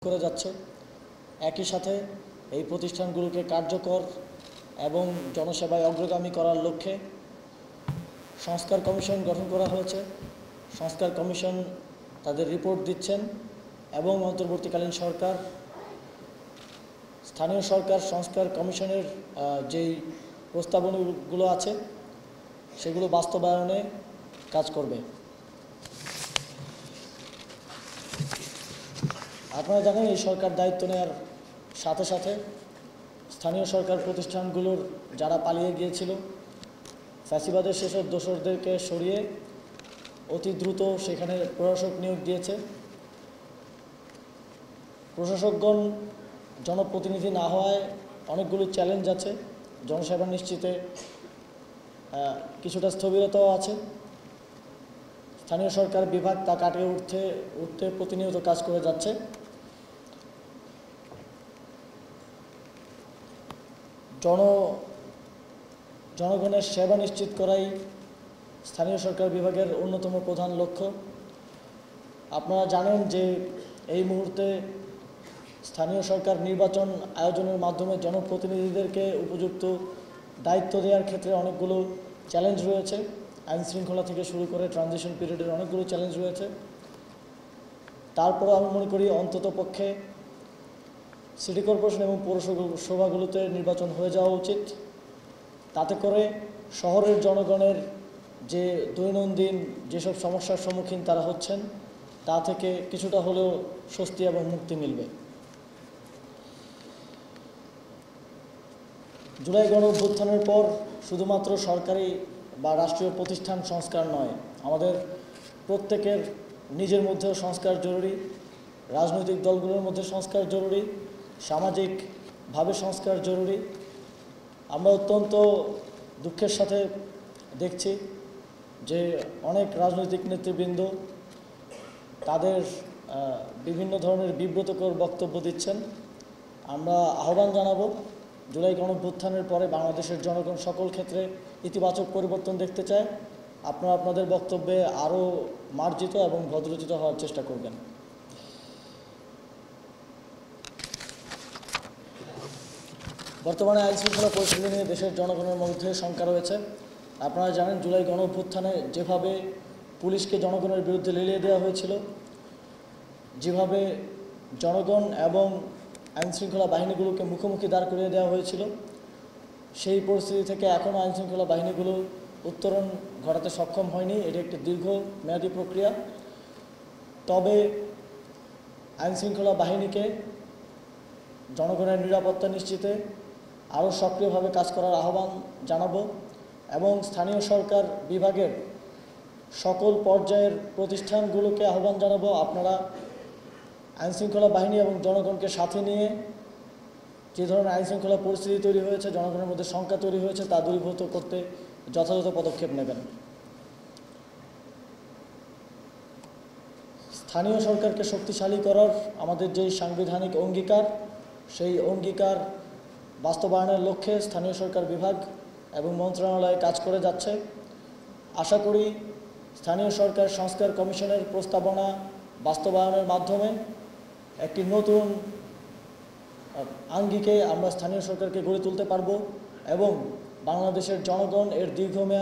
করে যাচ্ছে। একই সাথে এই প্রতিষ্ঠানগুলোকে কার্যকর এবং জনসেবায় অগ্রগামী করার লক্ষ্যে সংস্কার কমিশন গঠন করা হয়েছে। সংস্কার কমিশন তাদের রিপোর্ট দিচ্ছেন এবং অন্তর্বর্তীকালীন সরকার স্থানীয় সরকার সংস্কার কমিশনের যেই প্রস্তাবনাগুলো আছে সেগুলো বাস্তবায়নে কাজ করবে। আপনারা জানেন এই সরকার দায়িত্ব নেওয়ার সাথে সাথে স্থানীয় সরকার প্রতিষ্ঠানগুলোর যারা পালিয়ে গিয়েছিল ফ্যাসিবাদের সেসব দোসরদেরকে সরিয়ে অতি দ্রুত সেখানে প্রশাসক নিয়োগ দিয়েছে। প্রশাসকগণ জনপ্রতিনিধি না হওয়ায় অনেকগুলো চ্যালেঞ্জ আছে। জনসেবা নিশ্চিতে কিছুটা স্থবিরতাও আছে। স্থানীয় সরকার বিভাগ তা কাটিয়ে উঠতে প্রতিনিয়ত কাজ করে যাচ্ছে। জনগণের সেবা নিশ্চিত করাই স্থানীয় সরকার বিভাগের অন্যতম প্রধান লক্ষ্য। আপনারা জানেন যে এই মুহূর্তে স্থানীয় সরকার নির্বাচন আয়োজনের মাধ্যমে জনপ্রতিনিধিদেরকে উপযুক্ত দায়িত্ব দেওয়ার ক্ষেত্রে অনেকগুলো চ্যালেঞ্জ রয়েছে। আইন শৃঙ্খলা থেকে শুরু করে ট্রানজিশন পিরিয়ডের অনেকগুলো চ্যালেঞ্জ রয়েছে। তারপরও আমি মনে করি অন্তত পক্ষে সিটি কর্পোরেশন এবং পৌরসভাগুলোতে নির্বাচন হয়ে যাওয়া উচিত। তাতে করে শহরের জনগণের যে দৈনন্দিন যেসব সমস্যার সম্মুখীন তারা হচ্ছেন তা থেকে কিছুটা হলেও স্বস্তি এবং মুক্তি মিলবে। জুলাই গণঅভ্যুত্থানের পর শুধুমাত্র সরকারি বা রাষ্ট্রীয় প্রতিষ্ঠান সংস্কার নয়, আমাদের প্রত্যেকের নিজের মধ্যেও সংস্কার জরুরি, রাজনৈতিক দলগুলোর মধ্যে সংস্কার জরুরি, সামাজিকভাবে সংস্কার জরুরি। আমরা অত্যন্ত দুঃখের সাথে দেখছি যে অনেক রাজনৈতিক নেতৃবৃন্দ তাদের বিভিন্ন ধরনের বিব্রতকর বক্তব্য দিচ্ছেন। আমরা আহ্বান জানাবো, জুলাই গণঅভ্যুত্থানের পরে বাংলাদেশের জনগণ সকল ক্ষেত্রে ইতিবাচক পরিবর্তন দেখতে চায়। আপনারা আপনাদের বক্তব্যে আরও মার্জিত এবং ভদ্রচিত হওয়ার চেষ্টা করবেন। বর্তমানে আইনশৃঙ্খলা পরিস্থিতি নিয়ে দেশের জনগণের মধ্যে শঙ্কা রয়েছে। আপনারা জানেন জুলাই গণঅভ্যুত্থানে যেভাবে পুলিশকে জনগণের বিরুদ্ধে লেলিয়ে দেওয়া হয়েছিল, যেভাবে জনগণ এবং আইনশৃঙ্খলা বাহিনীগুলোকে মুখোমুখি দাঁড় করিয়ে দেওয়া হয়েছিল, সেই পরিস্থিতি থেকে এখনও আইনশৃঙ্খলা বাহিনীগুলো উত্তরণ ঘটাতে সক্ষম হয়নি। এটি একটি দীর্ঘমেয়াদী প্রক্রিয়া। তবে আইনশৃঙ্খলা বাহিনীকে জনগণের নিরাপত্তা নিশ্চিতে আরও সক্রিয়ভাবে কাজ করার আহ্বান জানাবো এবং স্থানীয় সরকার বিভাগের সকল পর্যায়ের প্রতিষ্ঠানগুলোকে আহ্বান জানাবো, আপনারা আইনশৃঙ্খলা বাহিনী এবং জনগণকে সাথে নিয়ে যে ধরনের আইনশৃঙ্খলা পরিস্থিতি তৈরি হয়েছে, জনগণের মধ্যে শঙ্কা তৈরি হয়েছে, তা দূরীভূত করতে যথাযথ পদক্ষেপ নেবেন। স্থানীয় সরকারকে শক্তিশালী করার আমাদের যেই সাংবিধানিক অঙ্গীকার, সেই অঙ্গীকার বাস্তবায়নের লক্ষ্যে স্থানীয় সরকার বিভাগ এবং মন্ত্রণালয় কাজ করে যাচ্ছে। আশা করি স্থানীয় সরকার সংস্কার কমিশনের প্রস্তাবনা বাস্তবায়নের মাধ্যমে একটি নতুন আঙ্গিকে আমরা স্থানীয় সরকারকে গড়ে তুলতে পারব এবং বাংলাদেশের জনগণ এর দীর্ঘমেয়াদী